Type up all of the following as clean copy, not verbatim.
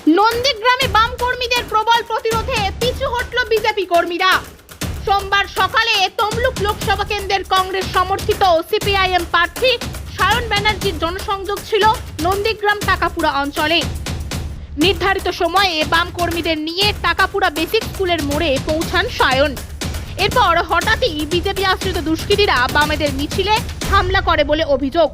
নন্দীগ্রামে বাম কর্মীদের প্রবল প্রতিরোধে পিছু হটল বিজেপি কর্মীরা। সোমবার সকালে তমলুক লোকসভা কেন্দ্রের কংগ্রেস সমর্থিত সিপিআইএম প্রার্থী সায়ন ব্যানার্জির জনসংযোগ ছিল নন্দীগ্রাম টাকাপুরা অঞ্চলে। নির্ধারিত সময়ে বাম কর্মীদের নিয়ে টাকাপুরা বেসিক স্কুলের মোড়ে পৌঁছান সায়ন। এরপর হঠাৎই বিজেপি আশ্রিত দুষ্কৃতীরা বামেদের মিছিলে হামলা করে বলে অভিযোগ।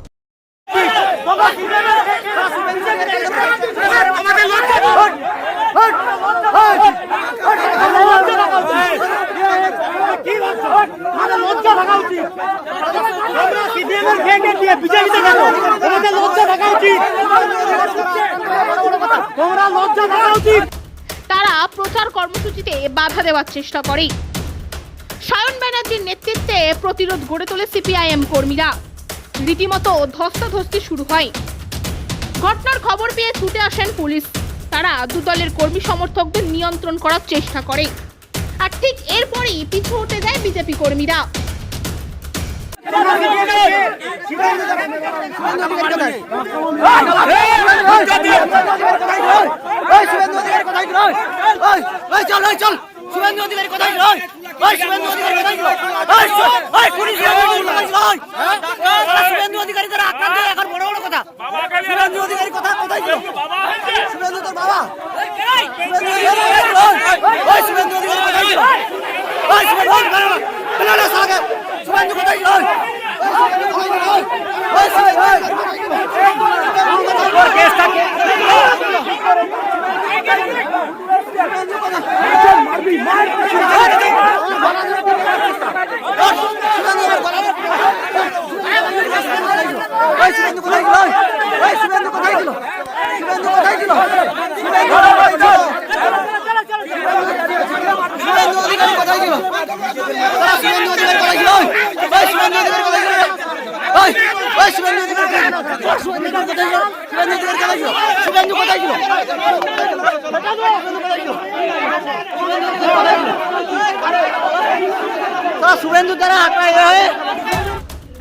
তারা প্রচার কর্মসূচিতে বাধা দেওয়ার চেষ্টা করে। সায়ন ব্যানার্জির নেতৃত্বে প্রতিরোধ গড়ে তোলে সিপিআইএম কর্মীরা। রীতিমতো ধস্তাধস্তি শুরু হয়। ঘটনার খবর পেয়ে ছুটে আসেন পুলিশ। তারা দুদলের কর্মী সমর্থকদের নিয়ন্ত্রণ করার চেষ্টা করে, আর ঠিক এরপরই পিছু হটে যায় বিজেপি কর্মীরা।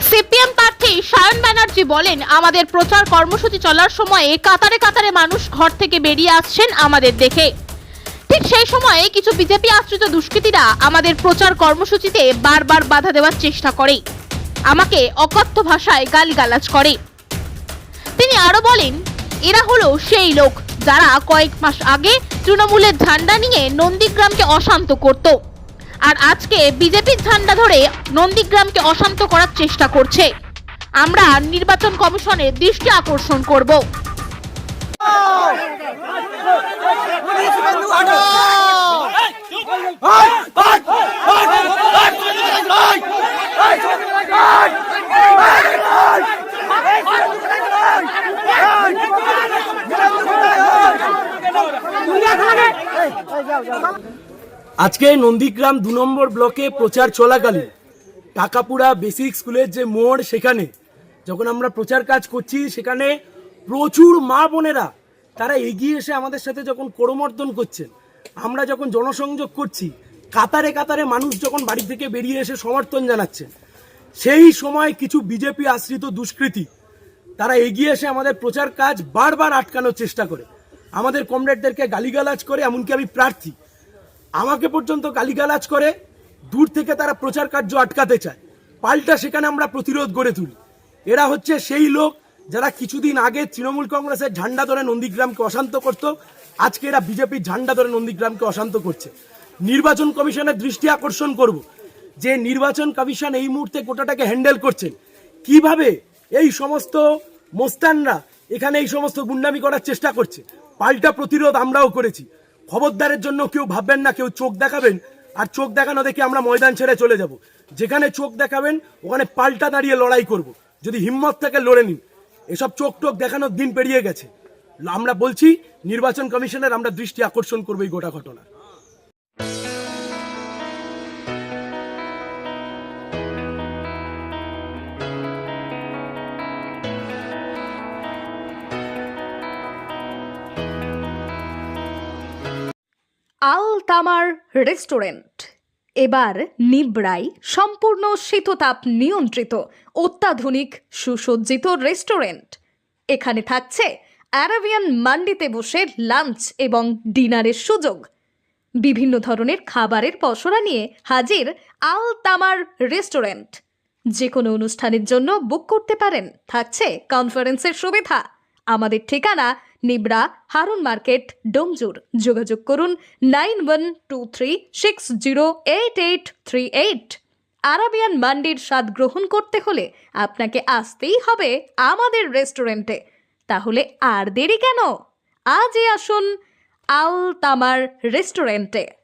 সিপিএম প্রার্থী সায়ন ব্যানার্জি বলেন, আমাদের প্রচার কর্মসূচি চলার সময়ে কাতারে কাতারে মানুষ ঘর থেকে বেরিয়ে আসছেন আমাদের দেখে। ঠিক সেই সময়ে কিছু বিজেপি আশ্রিত দুষ্কৃতীরা আমাদের প্রচার কর্মসূচিতে বারবার বাধা দেওয়ার চেষ্টা করে, আমাকে অকথ্য ভাষায় গালিগালাজ করে। তিনি আরো বলেন, এরা হলো সেই লোক যারা কয়েক মাস আগে তৃণমূলের ঝান্ডা নিয়ে নন্দীগ্রামকে অশান্ত করত, আর আজকে বিজেপির ঝান্ডা ধরে নন্দীগ্রামকে অশান্ত করার চেষ্টা করছে। আমরা নির্বাচন কমিশনের দৃষ্টি আকর্ষণ করব। আজকে নন্দীগ্রাম 2 নম্বর ব্লকে প্রচার চলাকালীন টাকাপুরা বেসিক স্কুলের যে মোড়, সেখানে যখন আমরা প্রচার কাজ করছি, সেখানে প্রচুর মা বোনেরা তারা এগিয়ে এসে আমাদের সাথে যখন করমর্দন করছেন, আমরা যখন জনসংযোগ করছি, কাতারে কাতারে মানুষ যখন বাড়ি থেকে বেরিয়ে এসে সমর্থন জানাচ্ছেন, সেই সময় কিছু বিজেপি আশ্রিত দুষ্কৃতী তারা এগিয়ে এসে আমাদের প্রচার কাজ বারবার আটকানোর চেষ্টা করে, আমাদের কমরেডদেরকে গালিগালাজ করে। এমনকি আমি প্রার্থী, আমাকে পর্যন্ত গালিগালাজ করে। দূর থেকে তারা প্রচার কার্য আটকাতে চায়, পাল্টা সেখানে আমরা প্রতিরোধ গড়ে তুলি। এরা হচ্ছে সেই লোক যারা কিছুদিন আগে তৃণমূল কংগ্রেসের ঝান্ডা ধরে নন্দীগ্রামকে অশান্ত করত, আজকে এরা বিজেপির ঝান্ডা ধরে নন্দীগ্রামকে অশান্ত করছে। নির্বাচন কমিশনের দৃষ্টি আকর্ষণ করব যে নির্বাচন কমিশন এই মুহূর্তে গোটাটাকে হ্যান্ডেল করছেন, কিভাবে এই সমস্ত মোস্তানরা এখানে এই সমস্ত গুন্ডামি করার চেষ্টা করছে। পাল্টা প্রতিরোধ আমরাও করেছি। খবরদারের জন্য কেউ ভাববেন না কেউ চোখ দেখাবেন আর চোখ দেখানো দেখে আমরা ময়দান ছেড়ে চলে যাব। যেখানে চোখ দেখাবেন ওখানে পাল্টা দাঁড়িয়ে লড়াই করব। যদি হিম্মত থেকে লড়ে নিন। এসব চোখ টোক দেখানোর দিন পেরিয়ে গেছে। আমরা বলছি নির্বাচন কমিশনের আমরা দৃষ্টি আকর্ষণ করব এই গোটা ঘটনা। আল তামার রেস্টুরেন্ট এবার নিবড়াই সম্পূর্ণ শীততাপ নিয়ন্ত্রিত অত্যাধুনিক সুসজ্জিত রেস্টুরেন্ট। এখানে থাকছে অ্যারাবিয়ান মান্ডিতে বসে লাঞ্চ এবং ডিনারের সুযোগ। বিভিন্ন ধরনের খাবারের পসরা নিয়ে হাজির আল তামার রেস্টুরেন্ট। যে কোনো অনুষ্ঠানের জন্য বুক করতে পারেন, থাকছে কনফারেন্সের সুবিধা। আমাদের ঠিকানা নিবরা হারুন মার্কেট, ডোমজুর। যোগাযোগ করুন 9123608838। আরাবিয়ান মান্ডির স্বাদ গ্রহণ করতে হলে আপনাকে আসতেই হবে আমাদের রেস্টুরেন্টে। তাহলে আর দেরি কেন? আজই আসুন আল তামার রেস্টুরেন্টে।